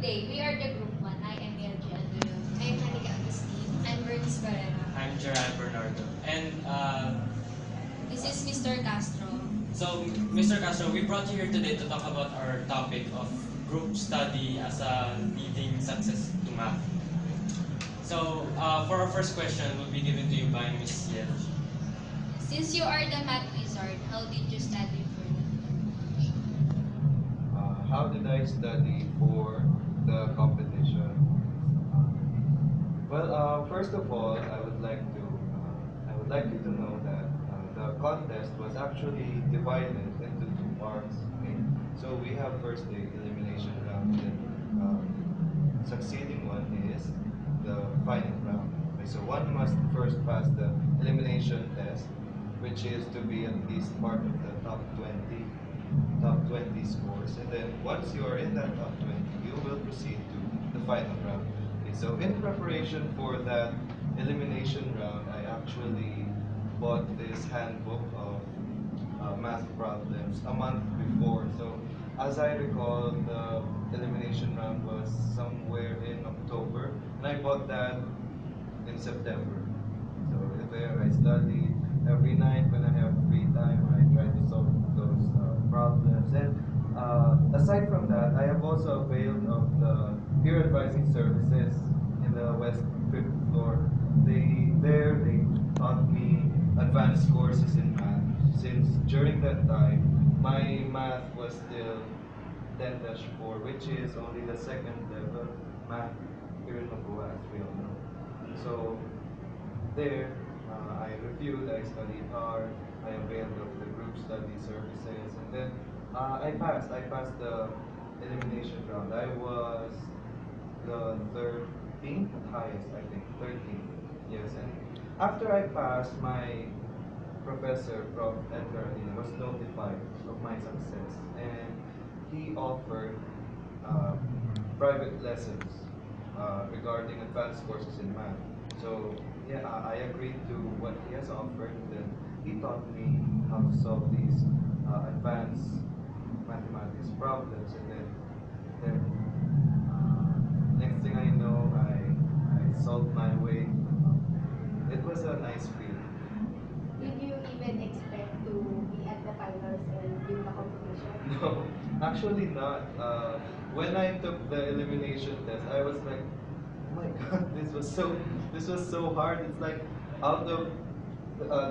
Today, we are the Group 1, IMLG. I'm Hanika Agustin. I'm Bernice Barrera. I'm Gerard Bernardo. And This is Mr. Castro. so, Mr. Castro, we brought you here today to talk about our topic of group study as a leading success to math. So, for our first question, will be given to you by Ms. Yel. Since you are the math wizard, how did you study for that? How did I study for the competition? First of all, I would like you to know that the contest was actually divided into two parts. Okay, so we have first the elimination round, and succeeding one is the final round. Okay, so one must first pass the elimination test, which is to be at least part of the top 20 scores. And then once you are in that top 20, you will proceed to the final round. Okay, so in preparation for that elimination round, I actually bought this handbook of math problems a month before. So as I recall, the elimination round was somewhere in October, and I bought that in September. So there I study every night when I have free time. I try to solve those problems. And aside from that, I have also availed of the peer advising services in the West 5th floor. They taught me advanced courses in math. Since during that time, my math was still 10-4, which is only the second level math here in Mabua, as we all know. So there, I reviewed, I studied hard, I availed of the group study services, and then I passed. I passed the elimination round. I was the 13th highest, I think, 13th. Yes, and after I passed, my professor, Prof. Edgar, was notified of my success, and he offered uh, private lessons regarding advanced courses in math. So yeah, I agreed to what he has offered. Then he taught me how to solve these advanced mathematics problems, and then next thing I know, I solved my way. It was a nice feeling. Did you even expect to be at the finals and win the competition? No, actually not. When I took the elimination test, I was like, oh my god, this was so hard. It's like out of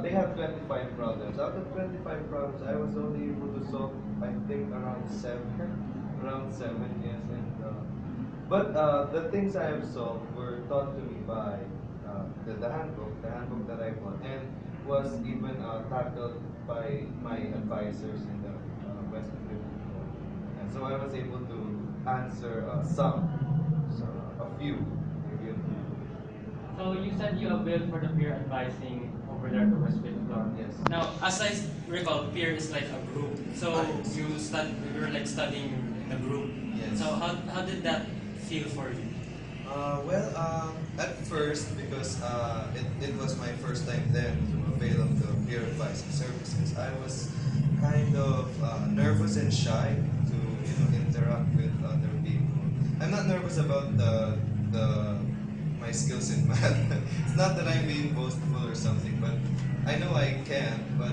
they have 25 problems. Out of 25 problems, I was only able to solve I think around seven, yes. And but the things I have solved were taught to me by the handbook that I bought, and was even tackled by my advisors in the Western District Court. And so I was able to answer some, so a few, maybe a few. So, you said you availed for the peer advising over there at the West Fifth floor. Yes. Now, as I recall, peer is like a group. So, Yes. you were like studying in a group. Yes. So, how did that feel for you? At first, because it was my first time then to avail of the peer advising services, I was kind of nervous and shy to interact with other people. I'm not nervous about the my skills in math. It's not that I'm being boastful or something, but I know I can. But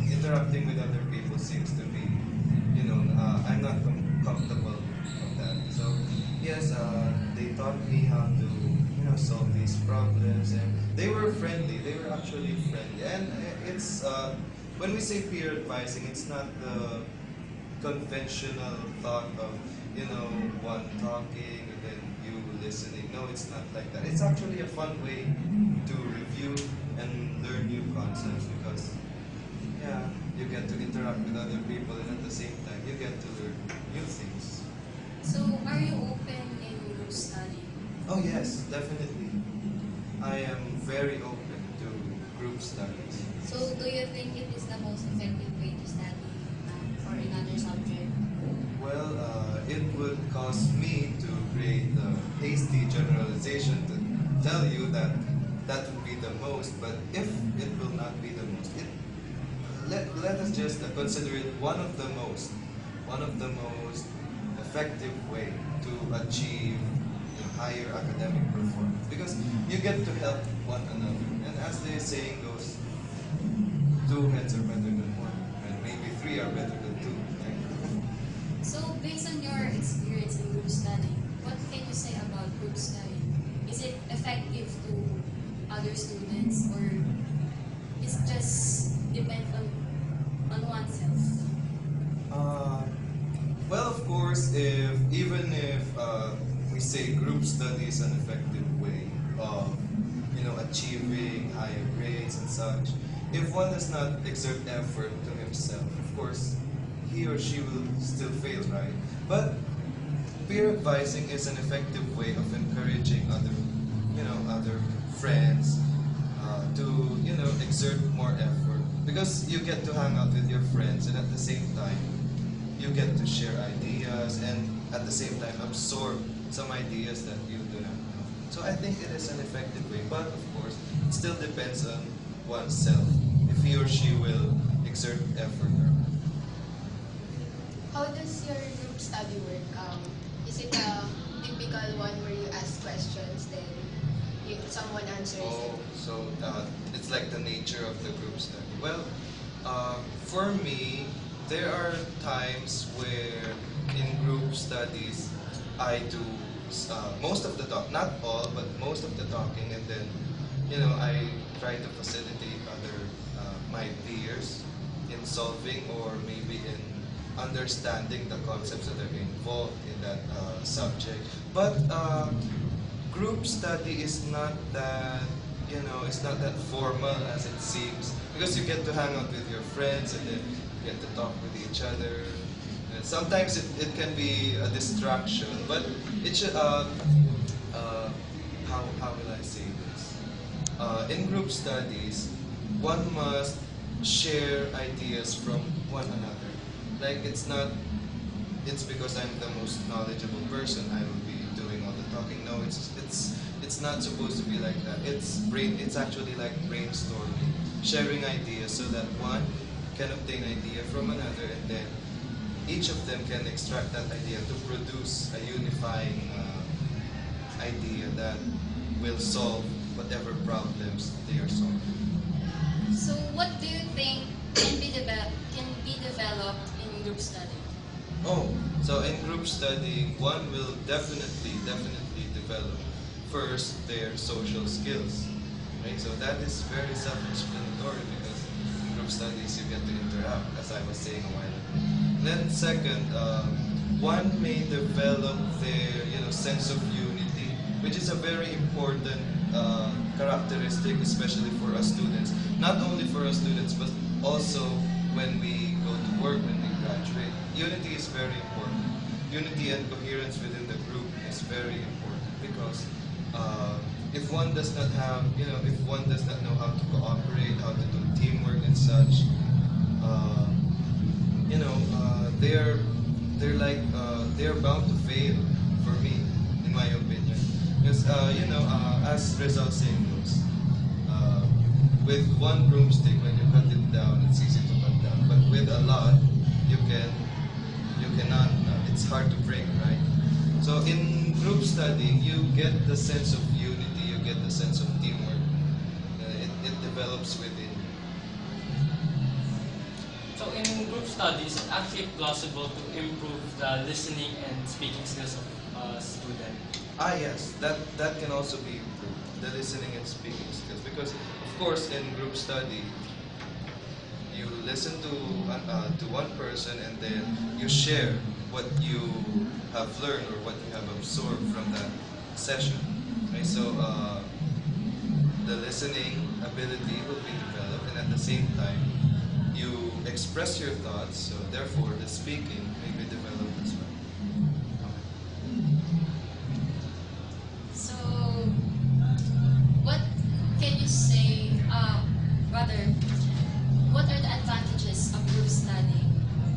interacting with other people seems to be, I'm not comfortable of that. So yes, they taught me how to solve these problems, and they were friendly. They were actually friendly, and it's when we say peer advising, it's not the conventional thought of one talking and then you listening. No, it's not like that. It's actually a fun way to review and learn new concepts, because yeah, you get to interact with other people, and at the same time you get to learn new things. So, are you open in group study? Oh yes, definitely. I am very open to group studies. So, do you think it is the most effective way to study or another subject? Well, it would cause me to create a hasty generalization to tell you that that would be the most, but if it will not be the most, let us just consider it one of the most effective way to achieve higher academic performance, because you get to help one another. And as the saying goes, two heads are better than one, and maybe three are better than two. Right? So, based on your experience in group study, what can you say about group study? Is it effective to other students, or it's just depend on oneself? Uh, well, of course, even if we say group study is an effective way of achieving higher grades and such, if one does not exert effort to himself, of course, he or she will still fail, right? But peer advising is an effective way of encouraging other friends to exert more effort, because you get to hang out with your friends, and at the same time you get to share ideas, and at the same time absorb some ideas that you do not know. So I think it is an effective way, but of course it still depends on oneself if he or she will exert effort or not. How does your group study work? Is it a typical one where you ask questions, then someone answers Oh, it? so it's like the nature of the group study. Well, for me, there are times where in group studies I do most of the talk, not all, but most of the talking, and then I try to facilitate other my peers in solving or maybe in understanding the concepts that are involved in that subject. But group study is not that it's not that formal as it seems, because you get to hang out with your friends, and then you get to talk with each other. And sometimes it can be a distraction, but it should how will I say this? In group studies, one must share ideas from one another. Like, it's because I'm the most knowledgeable person I will be doing all the talking. No, it's not supposed to be like that. It's actually like brainstorming, sharing ideas, so that one can obtain idea from another, and then each of them can extract that idea to produce a unifying idea that will solve whatever problems they are solving. So, what do you think can be developed in group study? Oh, so in group study, one will definitely develop first their social skills, right? So that is very self-explanatory, because in group studies you get to interact, as I was saying a while ago. Then second, one may develop their sense of unity, which is a very important characteristic, especially for us students. Not only for us students, but also when we go to work, when we graduate. Unity is very important. Unity and coherence within the group is very important, because if one does not have, if one does not know how to cooperate, how to do teamwork and such, they're bound to fail. For me, in my opinion, because as results saying goes, with one broomstick, when you cut it down, it's easy to cut down. But with a lot, you cannot. It's hard to break, right? So in group study, you get the sense of unity, you get the sense of teamwork. It develops within you. So in group studies, it's actually plausible to improve the listening and speaking skills of a student. Ah, yes, that can also be improved, the listening and speaking skills. Because, of course, in group study, you listen to one person, and then you share what you have learned or what you have absorbed from that session. Right? So the listening ability will be developed, and at the same time, you express your thoughts. So therefore, the speaking may be developed as well. So, what can you say, rather, what are the advantages of group study?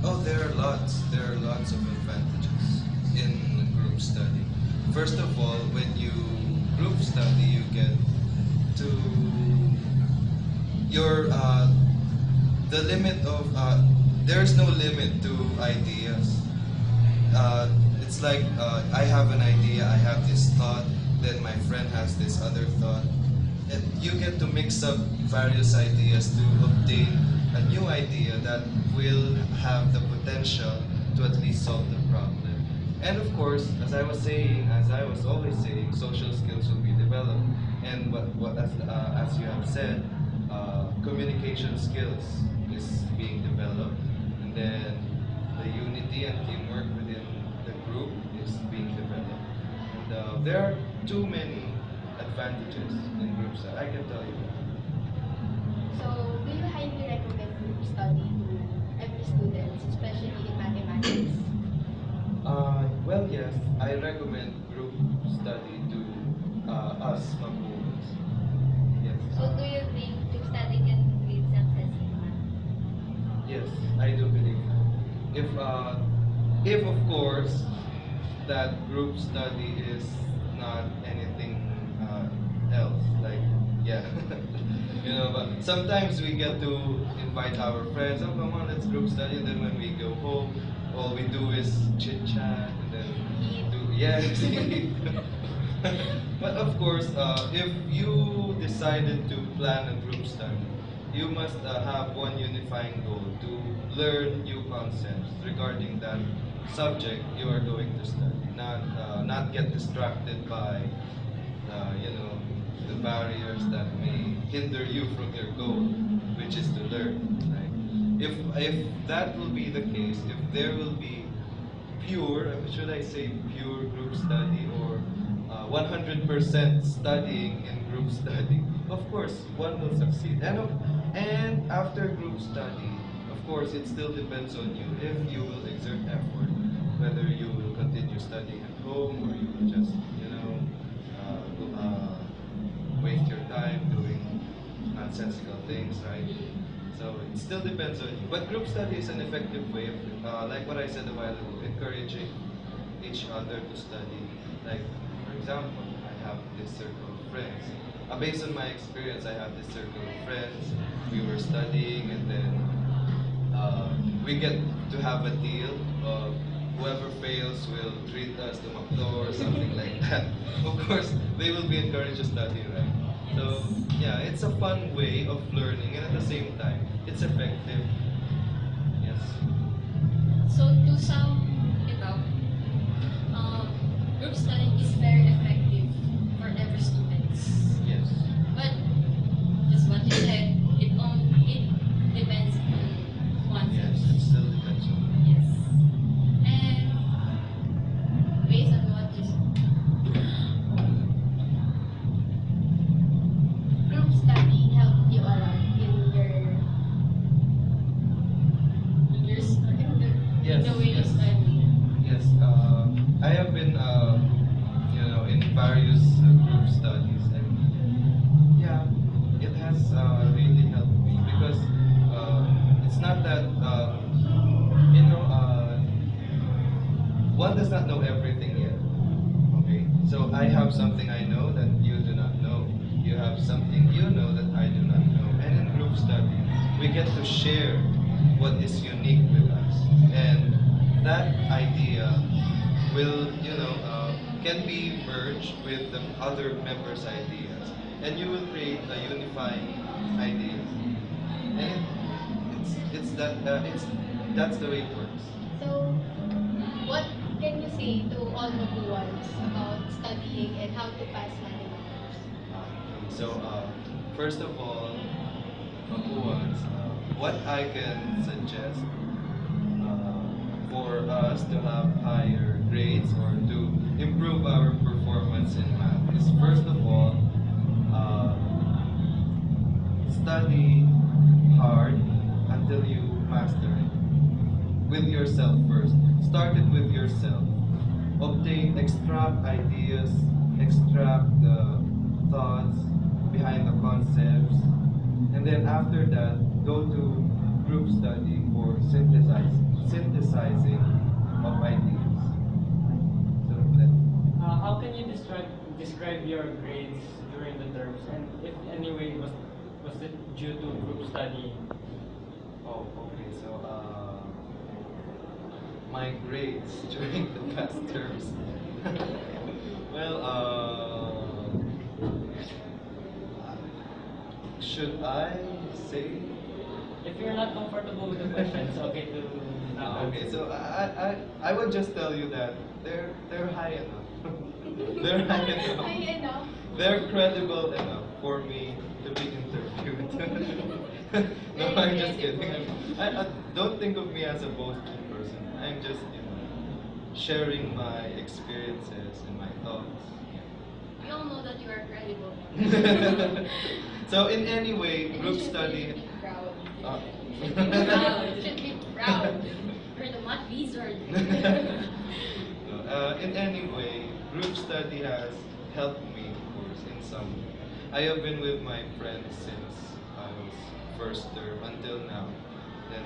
Oh, there are lots. There are lots of advantages in group study. First of all, when you group study, you get to your the limit of there is no limit to ideas. it's like I have an idea, I have this thought, then my friend has this other thought. And you get to mix up various ideas to obtain a new idea that will have the potential to at least solve the problem. And of course, as I was always saying, social skills will be developed. And as you have said, communication skills is being developed. And then the unity and teamwork within the group is being developed. And there are too many advantages in group study. I can tell you that. So, do you highly recommend group study to every student, especially in mathematics? Well, yes, I recommend group study to us Mapuans. Yes. So do you think group study can create success in math? Yes, I do believe that. If of course that group study is not anything else, like yeah, But sometimes we get to invite our friends. Oh, come on, let's group study. And then when we go home, all we do is chit chat and then do yes. But of course, if you decided to plan a group study, you must have one unifying goal to learn new concepts regarding that subject you are going to study. Not get distracted by the barriers that may hinder you from your goal, which is to learn. Right? If that will be the case, if there will be pure, should I say pure group study or 100% studying in group study, of course, one will succeed. And after group study, of course, it still depends on you if you will exert effort, whether you will continue studying at home or you will just, waste your time doing nonsensical things, right? So it still depends on you. But group study is an effective way of, like what I said a while ago, encouraging each other to study. Like, for example, I have this circle of friends. Based on my experience, I have this circle of friends. We were studying, and then we get to have a deal of whoever fails will treat us to McDo or something like that. Of course, they will be encouraged to study, right? So, yeah, it's a fun way of learning, and at the same time, it's effective. Yes. So to sum it up, group study is very effective for every students. Yes. But just what you said, it depends on one. Yes, it still depends on you. Yes. And based on what you said, Group study helped you a lot in Yes, the way you yes. study. Yes, I have been, in various group studies, and yeah, it has really helped me because it's not that one does not know everything yet. Okay, so I have something I know that you do not know. You have something you know that I do not know, and in group study, we get to share what is unique with us, and that idea will, can be merged with the other members' ideas, and you will create a unifying idea. And that's the way it works. So, what can you say to all Mapuans about studying and how to pass mathematics? So, first of all, Mapuans, what I can suggest for us to have higher grades or to improve our performance in math is first of all, study hard until you master it. With yourself first. Start it with yourself. Extract ideas, extract the thoughts behind the concepts, and then after that, go to group study for synthesizing of ideas. So How can you describe your grades during the terms, and if anyway was it due to group study? okay. So my grades during the past terms. Well, should I say? If you're not comfortable with the question, it's okay to not Okay, answer. so I would just tell you that they're high enough. They're high enough. High enough. They're credible enough for me to be interviewed. No, I'm just kidding. I don't think of me as a boastful person. I'm just, sharing my experiences and my thoughts. We all know that you are credible. So in any way, And group you should study. really be proud. Uh, Proud. You should be proud. You're the math wizard. In any way, group study has helped me, of course, in some way. I have been with my friends since I was first term until now. Then,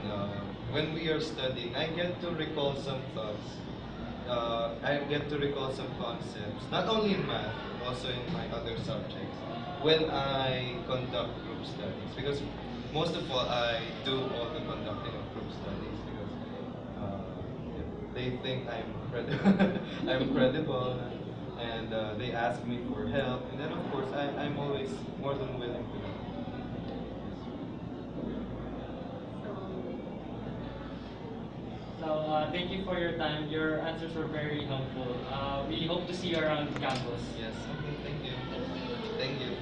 when we are studying, I get to recall some thoughts. I get to recall some concepts, not only in math, but also in my other subjects, when I conduct group studies. Because most of all, I do all the conducting of group studies because they think I'm credible, I'm credible, and they ask me for help. And then, of course, I'm always more than willing to help. So thank you for your time. Your answers were very helpful. We hope to see you around campus. Yes. Okay. Thank you. Thank you. Thank you.